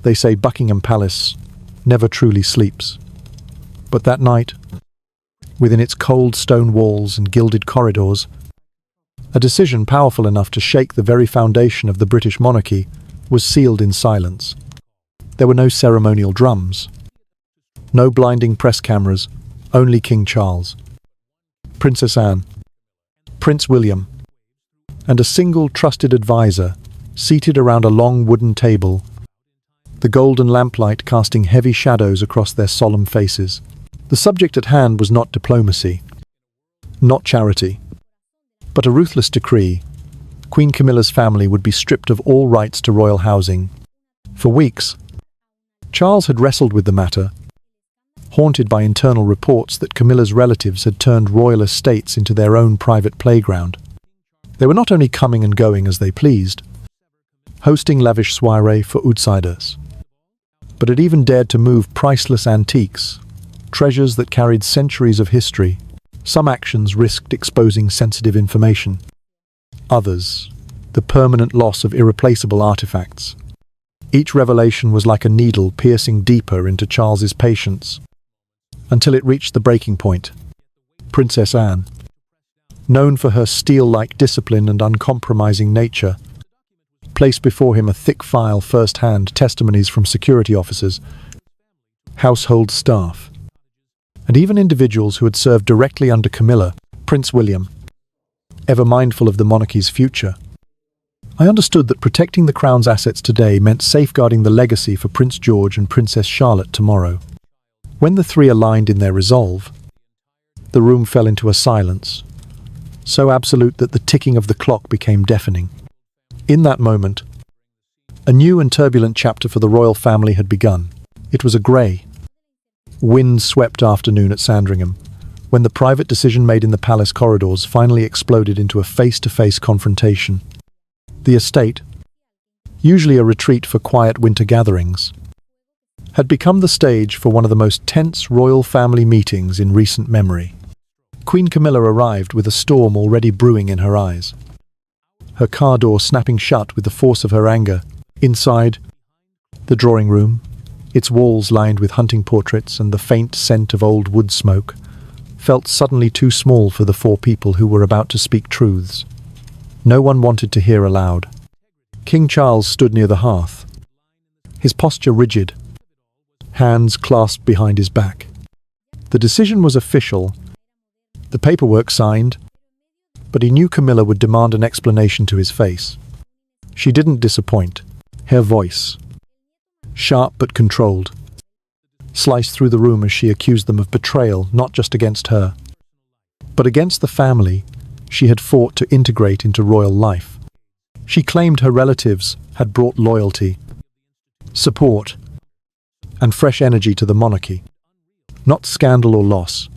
They say Buckingham Palace never truly sleeps. But that night, within its cold stone walls and gilded corridors, a decision powerful enough to shake the very foundation of the British monarchy was sealed in silence. There were no ceremonial drums, no blinding press cameras, only King Charles, Princess Anne, Prince William, and a single trusted advisor seated around a long wooden table, the golden lamplight casting heavy shadows across their solemn faces. The subject at hand was not diplomacy, not charity, but a ruthless decree. Queen Camilla's family would be stripped of all rights to royal housing. For weeks, Charles had wrestled with the matter, haunted by internal reports that Camilla's relatives had turned royal estates into their own private playground. They were not only coming and going as they pleased, hosting lavish soirees for outsiders, but had even dared to move priceless antiques, treasures that carried centuries of history. Some actions risked exposing sensitive information. Others, the permanent loss of irreplaceable artifacts. Each revelation was like a needle piercing deeper into Charles's patience, until it reached the breaking point. Princess Anne, known for her steel-like discipline and uncompromising nature, placed before him a thick file first-hand testimonies from security officers, household staff, and even individuals who had served directly under Camilla. Prince William, ever mindful of the monarchy's future. I understood that protecting the crown's assets today meant safeguarding the legacy for Prince George and Princess Charlotte tomorrow. When the three aligned in their resolve, the room fell into a silence, so absolute that the ticking of the clock became deafening. In that moment, a new and turbulent chapter for the royal family had begun. It was a grey, wind-swept afternoon at Sandringham, when the private decision made in the palace corridors finally exploded into a face-to-face confrontation. The estate, usually a retreat for quiet winter gatherings, had become the stage for one of the most tense royal family meetings in recent memory. Queen Camilla arrived with a storm already brewing in her eyes, her car door snapping shut with the force of her anger. Inside, the drawing room, its walls lined with hunting portraits and the faint scent of old wood smoke, felt suddenly too small for the four people who were about to speak truths. No one wanted to hear aloud. King Charles stood near the hearth, his posture rigid, hands clasped behind his back. The decision was official, the paperwork signed, but he knew Camilla would demand an explanation to his face. She didn't disappoint. Her voice, sharp but controlled, sliced through the room as she accused them of betrayal, not just against her, but against the family she had fought to integrate into royal life. She claimed her relatives had brought loyalty, support, and fresh energy to the monarchy. Not scandal or loss.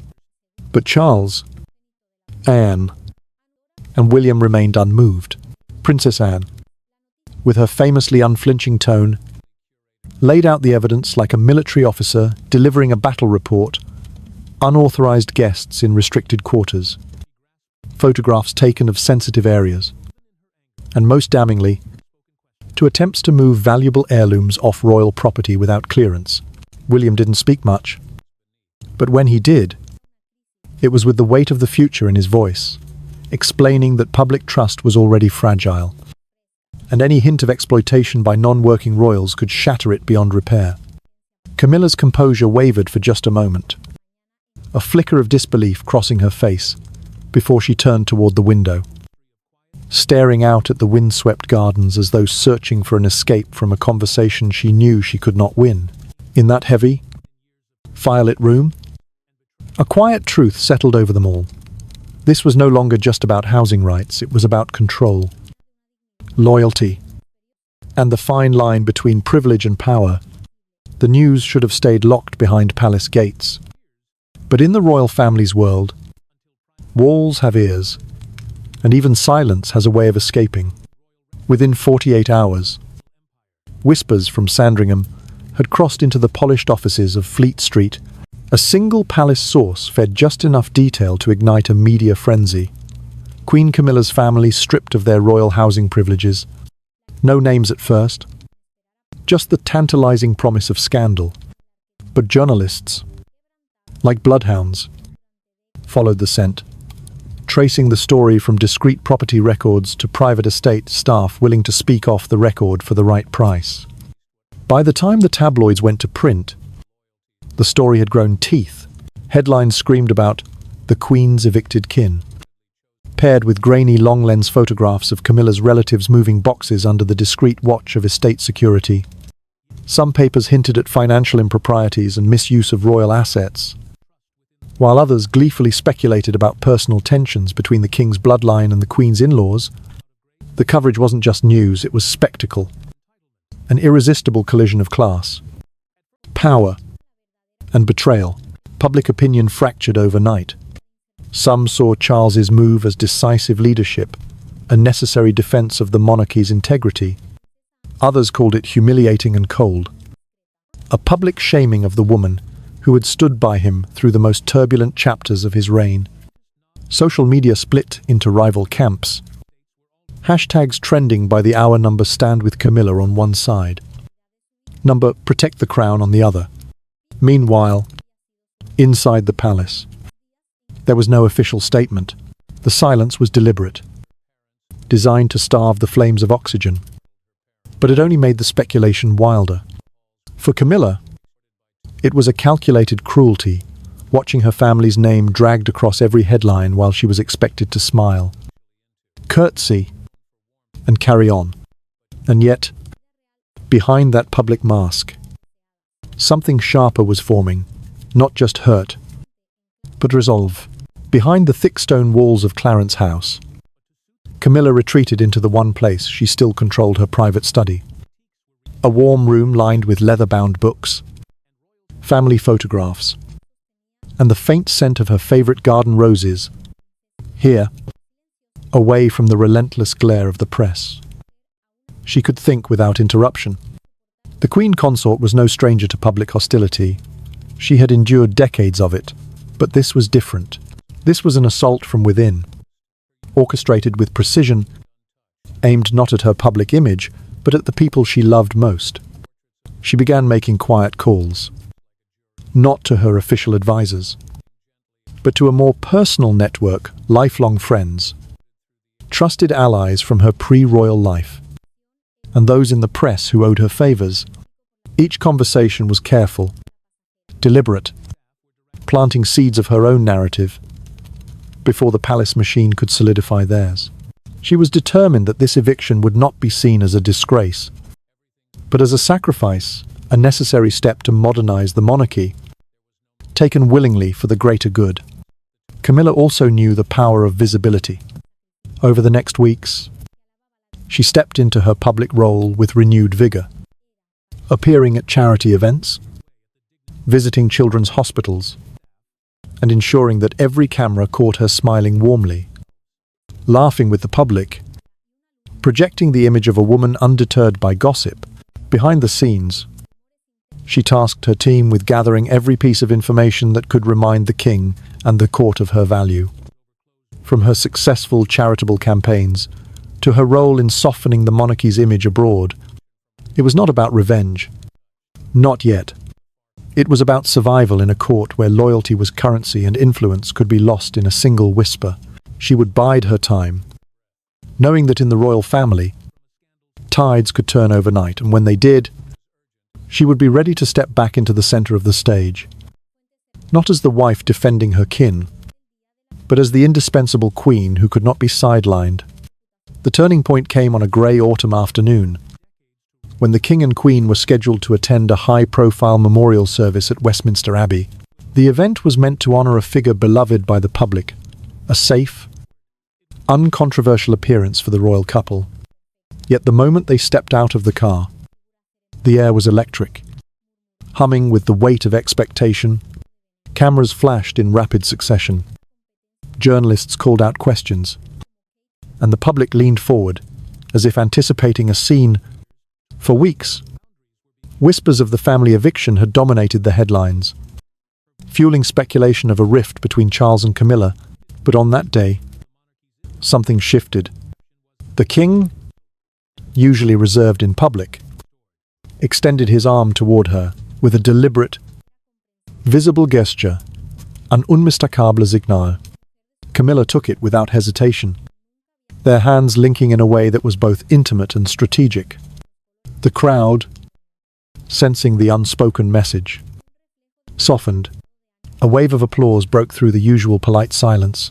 But Charles, Anne, and William remained unmoved. Princess Anne, with her famously unflinching tone, laid out the evidence like a military officer delivering a battle report, unauthorized guests in restricted quarters, photographs taken of sensitive areas, and most damningly, to attempts to move valuable heirlooms off royal property without clearance. William didn't speak much, but when he did, it was with the weight of the future in his voice, explaining that public trust was already fragile, and any hint of exploitation by non-working royals could shatter it beyond repair. Camilla's composure wavered for just a moment, a flicker of disbelief crossing her face, before she turned toward the window, staring out at the wind-swept gardens as though searching for an escape from a conversation she knew she could not win. In that heavy, firelit room, a quiet truth settled over them all. This was no longer just about housing rights, it was about control, loyalty, and the fine line between privilege and power. The news should have stayed locked behind palace gates. But in the royal family's world, walls have ears, and even silence has a way of escaping. Within 48 hours, whispers from Sandringham had crossed into the polished offices of Fleet Street. A single palace source fed just enough detail to ignite a media frenzy. Queen Camilla's family stripped of their royal housing privileges. No names at first, just the tantalizing promise of scandal. But journalists, like bloodhounds, followed the scent, tracing the story from discreet property records to private estate staff willing to speak off the record for the right price. By the time the tabloids went to print, the story had grown teeth. Headlines screamed about the Queen's evicted kin, paired with grainy long-lens photographs of Camilla's relatives moving boxes under the discreet watch of estate security. Some papers hinted at financial improprieties and misuse of royal assets, while others gleefully speculated about personal tensions between the king's bloodline and the Queen's in-laws. The coverage wasn't just news, it was spectacle. An irresistible collision of class, power, and betrayal. Public opinion fractured overnight. Some saw Charles's move as decisive leadership, a necessary defense of the monarchy's integrity. Others called it humiliating and cold. A public shaming of the woman who had stood by him through the most turbulent chapters of his reign. Social media split into rival camps. Hashtags trending by the hour: number stand with Camilla on one side, number protect the crown on the other. Meanwhile, inside the palace, there was no official statement. The silence was deliberate, designed to starve the flames of oxygen. But it only made the speculation wilder. For Camilla, it was a calculated cruelty, watching her family's name dragged across every headline while she was expected to smile, curtsy, and carry on. And yet, behind that public mask, something sharper was forming, not just hurt, but resolve. Behind the thick stone walls of Clarence House, Camilla retreated into the one place she still controlled: her private study. A warm room lined with leather-bound books, family photographs, and the faint scent of her favorite garden roses. Here, away from the relentless glare of the press, she could think without interruption. The Queen Consort was no stranger to public hostility. She had endured decades of it, but this was different. This was an assault from within, orchestrated with precision, aimed not at her public image, but at the people she loved most. She began making quiet calls, not to her official advisors, but to a more personal network: lifelong friends, trusted allies from her pre-royal life, and those in the press who owed her favors. Each conversation was careful, deliberate, planting seeds of her own narrative before the palace machine could solidify theirs. She was determined that this eviction would not be seen as a disgrace, but as a sacrifice, a necessary step to modernize the monarchy, taken willingly for the greater good. Camilla also knew the power of visibility. Over the next weeks, she stepped into her public role with renewed vigor, appearing at charity events, visiting children's hospitals, and ensuring that every camera caught her smiling warmly, laughing with the public, projecting the image of a woman undeterred by gossip. Behind the scenes, she tasked her team with gathering every piece of information that could remind the king and the court of her value. From her successful charitable campaigns to her role in softening the monarchy's image abroad, it was not about revenge. Not yet. It was about survival in a court where loyalty was currency and influence could be lost in a single whisper. She would bide her time, knowing that in the royal family, tides could turn overnight, and when they did, she would be ready to step back into the center of the stage, not as the wife defending her kin, but as the indispensable queen who could not be sidelined. The turning point came on a grey autumn afternoon, when the king and queen were scheduled to attend a high-profile memorial service at Westminster Abbey. The event was meant to honor a figure beloved by the public, a safe, uncontroversial appearance for the royal couple. Yet the moment they stepped out of the car, the air was electric, humming with the weight of expectation. Cameras flashed in rapid succession. Journalists called out questions, and the public leaned forward, as if anticipating a scene. For weeks, whispers of the family eviction had dominated the headlines, fueling speculation of a rift between Charles and Camilla. But on that day, something shifted. The king, usually reserved in public, extended his arm toward her with a deliberate, visible gesture, an unmistakable signal. Camilla took it without hesitation, their hands linking in a way that was both intimate and strategic. The crowd, sensing the unspoken message, softened. A wave of applause broke through the usual polite silence,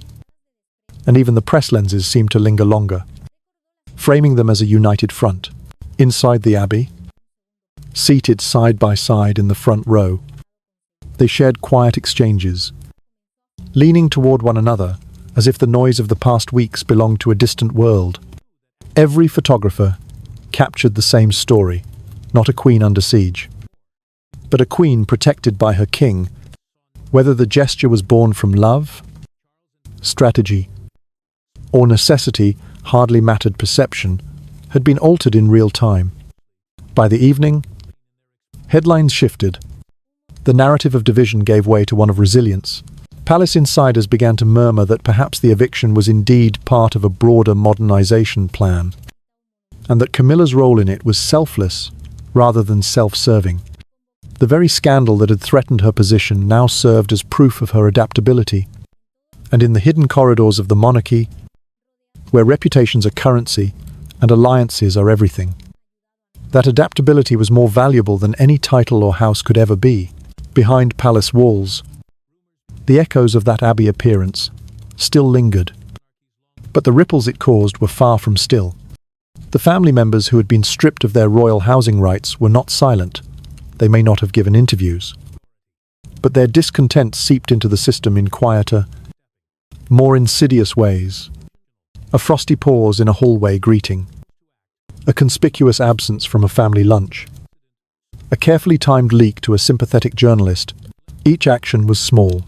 and even the press lenses seemed to linger longer, framing them as a united front. Inside the abbey, seated side by side in the front row, they shared quiet exchanges, leaning toward one another as if the noise of the past weeks belonged to a distant world. Every photographer captured the same story, not a queen under siege, but a queen protected by her king. Whether the gesture was born from love, strategy, or necessity hardly mattered. Perception had been altered in real time. By the evening, headlines shifted. The narrative of division gave way to one of resilience. Palace insiders began to murmur that perhaps the eviction was indeed part of a broader modernization plan, and that Camilla's role in it was selfless rather than self-serving. The very scandal that had threatened her position now served as proof of her adaptability. And in the hidden corridors of the monarchy, where reputations are currency and alliances are everything, that adaptability was more valuable than any title or house could ever be. Behind palace walls, the echoes of that abbey appearance still lingered, but the ripples it caused were far from still. The family members who had been stripped of their royal housing rights were not silent. They may not have given interviews, but their discontent seeped into the system in quieter, more insidious ways. A frosty pause in a hallway greeting, a conspicuous absence from a family lunch, a carefully timed leak to a sympathetic journalist. Each action was small,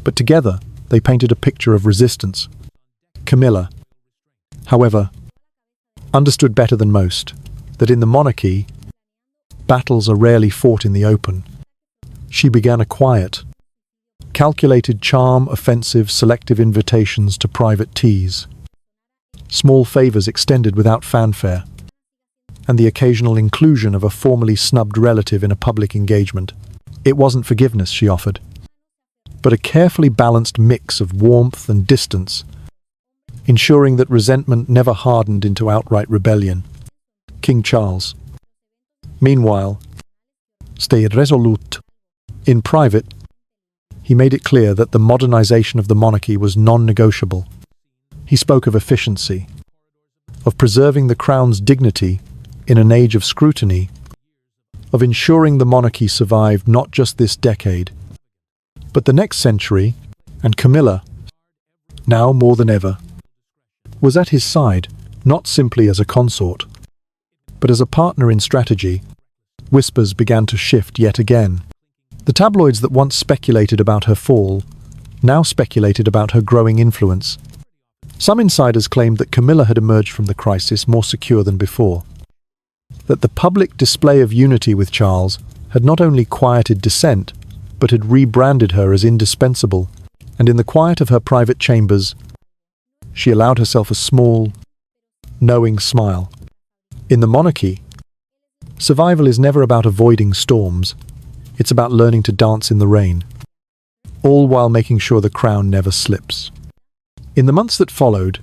but together they painted a picture of resistance. Camilla, however, understood better than most that in the monarchy, battles are rarely fought in the open. She began a quiet, calculated charm, offensive, selective invitations to private teas, small favors extended without fanfare, and the occasional inclusion of a formerly snubbed relative in a public engagement. It wasn't forgiveness she offered, but a carefully balanced mix of warmth and distance, ensuring that resentment never hardened into outright rebellion. King Charles, meanwhile, stayed resolute. In private, he made it clear that the modernization of the monarchy was non-negotiable. He spoke of efficiency, of preserving the crown's dignity in an age of scrutiny, of ensuring the monarchy survived not just this decade, but the next century. And Camilla, now more than ever, was at his side, not simply as a consort, but as a partner in strategy. Whispers began to shift yet again. The tabloids that once speculated about her fall now speculated about her growing influence. Some insiders claimed that Camilla had emerged from the crisis more secure than before, that the public display of unity with Charles had not only quieted dissent, but had rebranded her as indispensable. And in the quiet of her private chambers, she allowed herself a small, knowing smile. In the monarchy, survival is never about avoiding storms. It's about learning to dance in the rain, all while making sure the crown never slips. In the months that followed,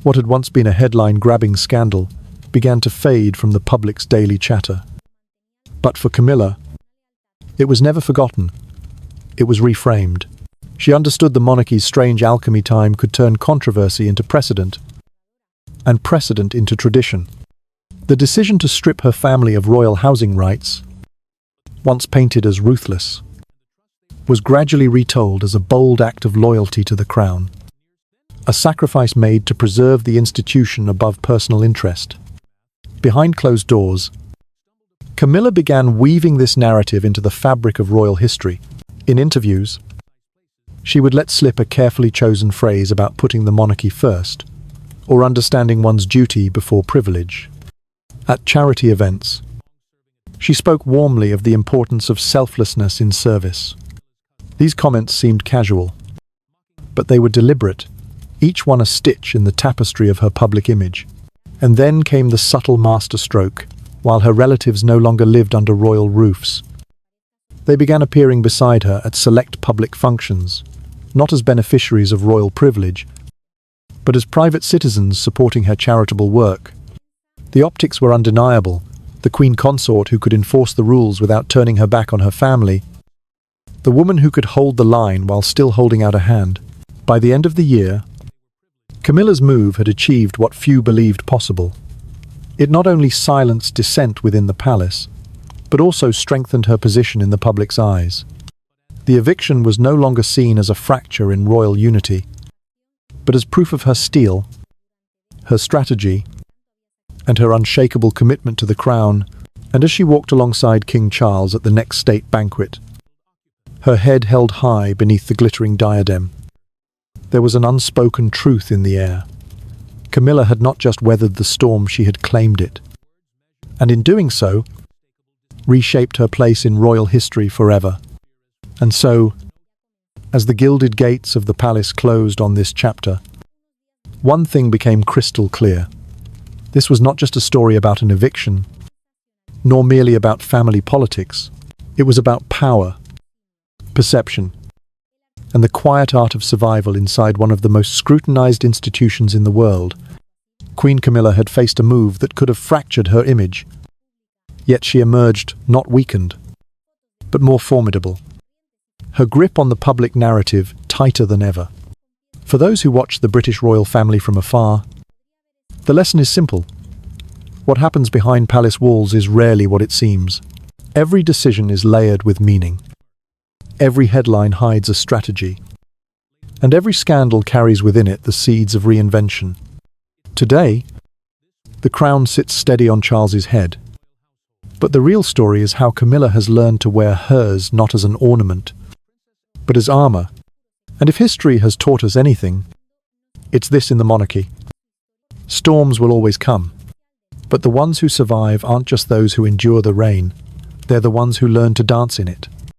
what had once been a headline-grabbing scandal began to fade from the public's daily chatter. But for Camilla, it was never forgotten. It was reframed. She understood the monarchy's strange alchemy. Time could turn controversy into precedent, and precedent into tradition. The decision to strip her family of royal housing rights, once painted as ruthless, was gradually retold as a bold act of loyalty to the crown, a sacrifice made to preserve the institution above personal interest. Behind closed doors, Camilla began weaving this narrative into the fabric of royal history. In interviews, she would let slip a carefully chosen phrase about putting the monarchy first, or understanding one's duty before privilege. At charity events, she spoke warmly of the importance of selflessness in service. These comments seemed casual, but they were deliberate, each one a stitch in the tapestry of her public image. And then came the subtle masterstroke, while her relatives no longer lived under royal roofs. They began appearing beside her at select public functions, not as beneficiaries of royal privilege, but as private citizens supporting her charitable work. The optics were undeniable: the queen consort who could enforce the rules without turning her back on her family, the woman who could hold the line while still holding out a hand. By the end of the year, Camilla's move had achieved what few believed possible. It not only silenced dissent within the palace, but also strengthened her position in the public's eyes. The eviction was no longer seen as a fracture in royal unity, but as proof of her steel, her strategy, and her unshakable commitment to the crown. And as she walked alongside King Charles at the next state banquet, her head held high beneath the glittering diadem, there was an unspoken truth in the air. Camilla had not just weathered the storm, she had claimed it, and in doing so, reshaped her place in royal history forever. And so, as the gilded gates of the palace closed on this chapter, one thing became crystal clear. This was not just a story about an eviction, nor merely about family politics. It was about power, perception, and the quiet art of survival inside one of the most scrutinized institutions in the world. Queen Camilla had faced a move that could have fractured her image, yet she emerged not weakened, but more formidable, her grip on the public narrative tighter than ever. For those who watch the British royal family from afar, the lesson is simple. What happens behind palace walls is rarely what it seems. Every decision is layered with meaning. Every headline hides a strategy, and every scandal carries within it the seeds of reinvention. Today, the crown sits steady on Charles's head, but the real story is how Camilla has learned to wear hers not as an ornament, but as armor. And if history has taught us anything, it's this: in the monarchy, storms will always come, but the ones who survive aren't just those who endure the rain, they're the ones who learn to dance in it.